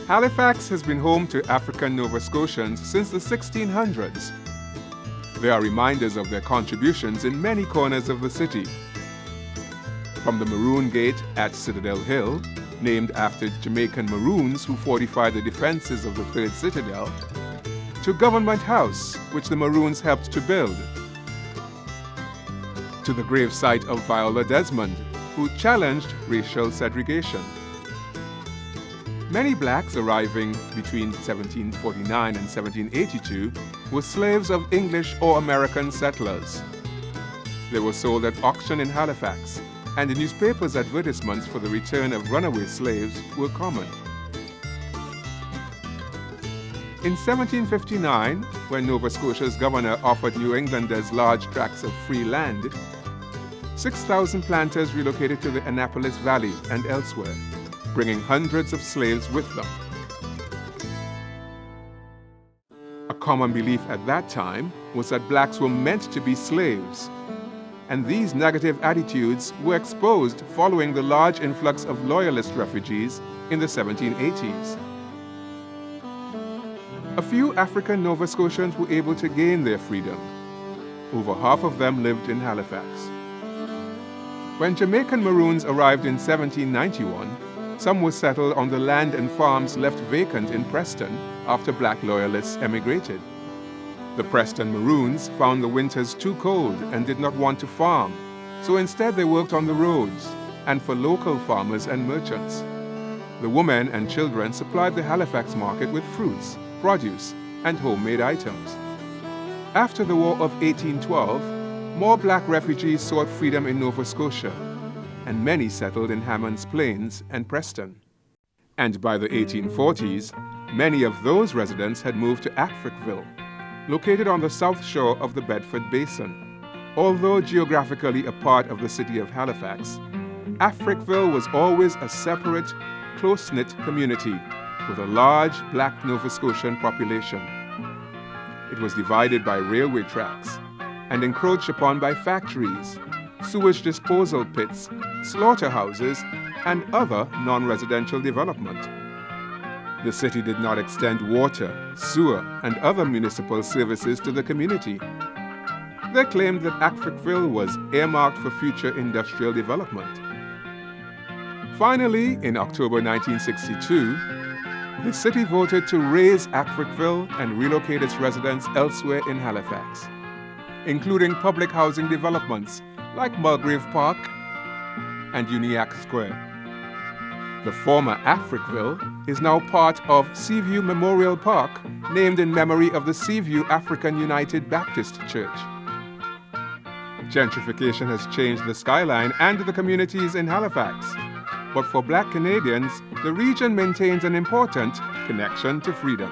Halifax has been home to African Nova Scotians since the 1600s. There are reminders of their contributions in many corners of the city. From the Maroon Gate at Citadel Hill, named after Jamaican Maroons who fortified the defenses of the Third Citadel, to Government House, which the Maroons helped to build, to the gravesite of Viola Desmond, who challenged racial segregation. Many blacks arriving between 1749 and 1782 were slaves of English or American settlers. They were sold at auction in Halifax, and the newspapers' advertisements for the return of runaway slaves were common. In 1759, when Nova Scotia's governor offered New Englanders large tracts of free land, 6,000 planters relocated to the Annapolis Valley and elsewhere, bringing hundreds of slaves with them. A common belief at that time was that blacks were meant to be slaves, and these negative attitudes were exposed following the large influx of Loyalist refugees in the 1780s. A few African Nova Scotians were able to gain their freedom. Over half of them lived in Halifax. When Jamaican Maroons arrived in 1791, some were settled on the land and farms left vacant in Preston after black loyalists emigrated. The Preston Maroons found the winters too cold and did not want to farm, so instead they worked on the roads and for local farmers and merchants. The women and children supplied the Halifax market with fruits, produce, and homemade items. After the War of 1812, more black refugees sought freedom in Nova Scotia, and many settled in Hammond's Plains and Preston. And by the 1840s, many of those residents had moved to Africville, located on the south shore of the Bedford Basin. Although geographically a part of the city of Halifax, Africville was always a separate, close-knit community with a large black Nova Scotian population. It was divided by railway tracks and encroached upon by factories, sewage disposal pits, slaughterhouses, and other non-residential development. The city did not extend water, sewer, and other municipal services to the community. They claimed that Africville was earmarked for future industrial development. Finally, in October 1962, the city voted to raze Africville and relocate its residents elsewhere in Halifax, including public housing developments like Mulgrave Park and Uniacke Square. The former Africville is now part of Seaview Memorial Park, named in memory of the Seaview African United Baptist Church. Gentrification has changed the skyline and the communities in Halifax, but for Black Canadians, the region maintains an important connection to freedom.